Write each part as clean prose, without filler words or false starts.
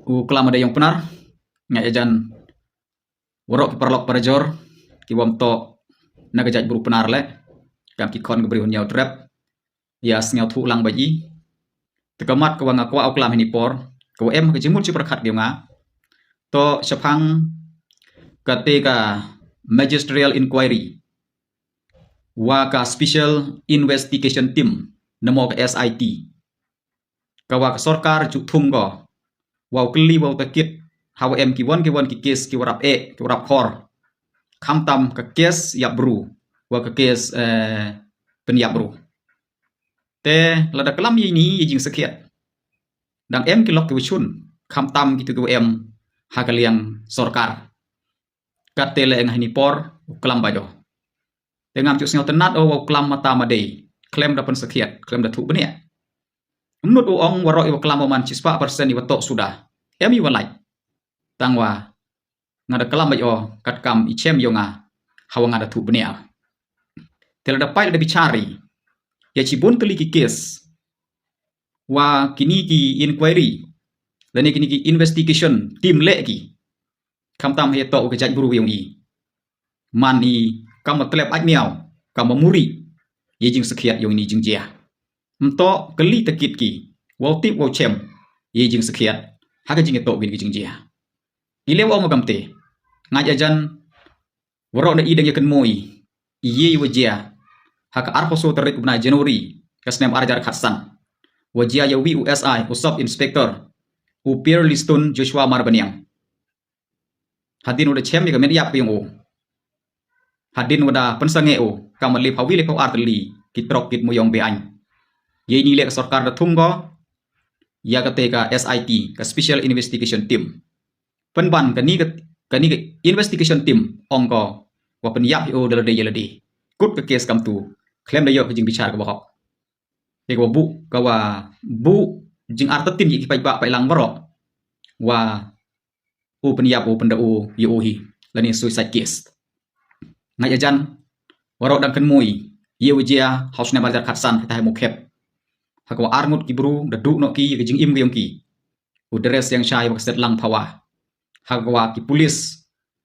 Kelam ada yang benar ngai ejan warok ki parlok parajor ki wam to nagajaj buru benar le kam ki kon gebri hunyau trap ya sngau thu lang bayi tekamat ke wanga kwa kelam ini por ko em ke jimul ci perkat dia nga to sepang ketika magisterial inquiry wa ka special investigation team namo ke SIT kawa sarkar juk thum go wow keli wow takit hawa em ki won ki kes ki warap ki warap khor kham tam ke kes ya bru wa ke kes pen ya bru te lada kelam ini jing sekiat dang em ki lok ki chun kham tam gitu ki em hakaliang sarkar katele eng hani por kelam bajo dengan cus ngau tenat wow kelam mata madei klaim dapat sekiat klaim da thu benia menurut ong warok iwa kelam man cispa persen iwa tok sudah emi walai tangwa ngada kelam bayo kat kam ichem yonga hawa ngada thu benia tel da pai da bicari ya cibun teliki kes wa kini ki inquiry dan kini ki investigation tim leki kam tam he to ke jaj buru yong i mani kam telep aj miao kam muri ye jing sekiat yong ni jing jia mto keli tekit ki wow tip wow chem ye jing sekiat haga jing to gin jing jia ile wow magamte ngaj ajan waro na ideng yaken moi iye wajia haka arposo terik bna Januari kasnem arjar khatsan wajia ya wi USI usop inspector upir listun Joshua Marbaniang hadin udah chem ya media yang o hadin udah pensange o kamali pawi le artli kitrok kit moyong be an ye ni le sarkar da thumgo ya ketika SIT ke special investigation team penban kani investigation team ongko wa penyap o dalade yelade kut ke kes kam tu klaim da yo jing bicara ke bahok te ko bu kawa bu jing artatin ki pai ba pai lang baro wa u penyap o penda o yo hi lani suicide case ngai ajan warok dan kenmui ye wajia haus na bazar khatsan ta mo khep hakwa armut ki bru da du no ki jing im yong ki udres yang syai wa set lang pawa hakwa ki pulis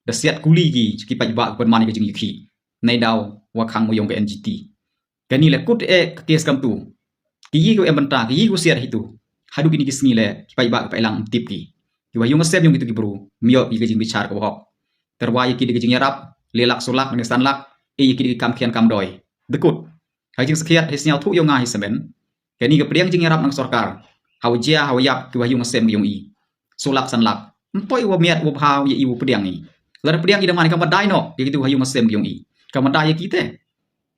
da siat kuli ki pai ba pen mani jing ki nai daw wa khang mo yong ke NGT kani le kut kes kam tu ki yi ko em banta ki yi ko siat hitu hadu kini kisni le ki pai ba pai lang tip ki wa yung sep yung itu ki bru mio ki jing bicar ko hok terwa ki jing yarap lelak sulak ni sanlak ki kam kian kam doi dekut ha jing sekiat hisnya thu yung nga hisemen kani ke priang jing yarap nang sarkar hawjia hawyap ki wa yung sem yung i sulak sanlak mpoi wa miat wa bhaw ye ibu priang ni lar priang ida mani kam dai no ki tu ha yung sem yung i kam dai ki te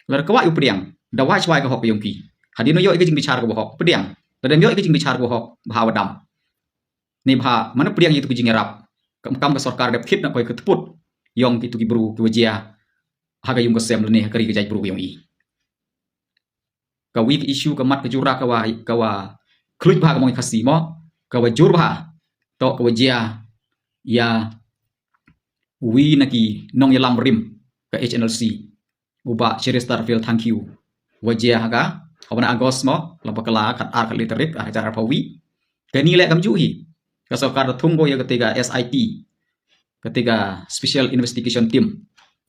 lar kwa yu priang da wa chwai ka hok yung ki hadino yo ki jing bicar ko hok priang lar yo ki jing bicar ko hok bhaw dam ni bha mana priang itu jing yarap kam ka sarkar dep khit na koi ketput yong ki tu ki bru ki wajia haga yung sem lene kari ki jaj bru yung i ka week issue ka mat ka jura ka wa kluj bha ka mo khasi mo ka wa jur bha to ka wajia ya wi naki nong yalam rim ka HNLC uba Sherry Starfield thank you wajia haga awna agos mo lampakala khat ar literik ajar pawi kani le kam juhi ka sarkar thumgo ya ketika SIT ketika special investigation team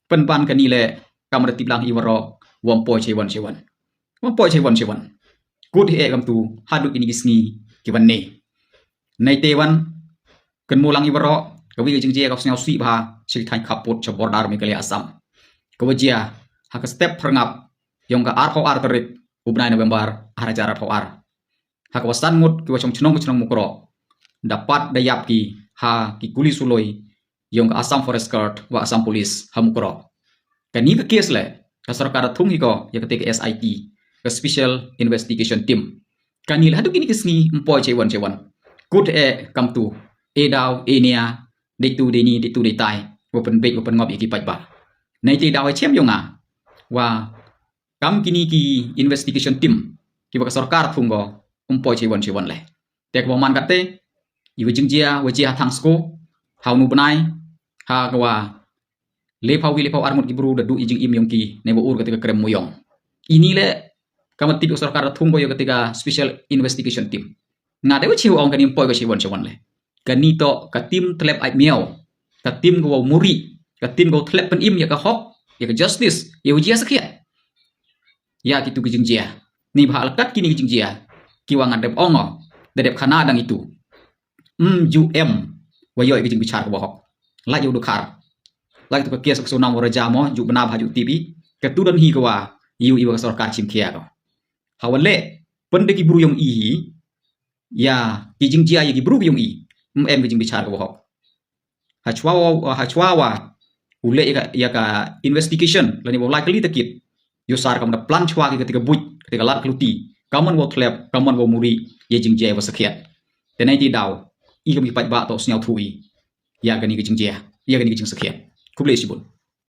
penpan kani le kam retip lang iwaro wampo chewan good he kam tu hadu ini gisni kiwan ne nai tewan kan mulang iwaro kawi jing je ka snau si bha sik thai khapot chabor dar me kali asam kawajia hak step perngap yong ka ar terik ubnai November arajar ar hak wasan mut ki wachong chnong mukro dapat dayap ki ha ki kuli suloi yong ka asam forest guard wa asam police hamukro kani ka case le ka sarkar thungi ko ya ketika SIT ka special investigation team kani la hadu kini kisni mpo chewan good kam tu daw nia de tu de ni de tu de tai open big open ngob iki pai ba nai ti daw chem yonga wa kam kini ki investigation team ki ba sarkar thungo mpo chewan le tek bo man kate i wajing jia wajia thang sko haunu benai ha kwa lepaw armut ki bru da du ijing im yong ki ne bo ur ketika krem moyong ini le kamat tidu sarkar thumbo yo ketika special investigation team ngade we chiu ong kani poi ko chiwon le Gani to katim tlep ai miao. Katim go muri. Katim go tlep pen im ya ka hok. Ya ka justice. Ya ujia sakit. Ya kitu kijing jia. Ni bah lekat kini kijing jia. Kiwangan dep ongo. Dedep kanadang itu. Ju wayo kijing bicara ko hok. La yo dukar. La itu ka kias ko sunam raja mo ju bena baju TV. Ketudan hi ko wa yu iwa sarkar chim kia ko. Hawale pende ki buru yung i ya kijing jia ya ki buru yung i. Kijing bicara ko hok. Hachwawa ule ya ka investigation lani bo likely takit. Yusar kam da plan chwa ketika buj ketika lat kluti kaman wo tlep kaman wo muri ye jing je wa sakhiat tenai ti daw i kam hi pat ba to snyau thui ya gani kijing je ya gani kijing sakhiat kuble sibul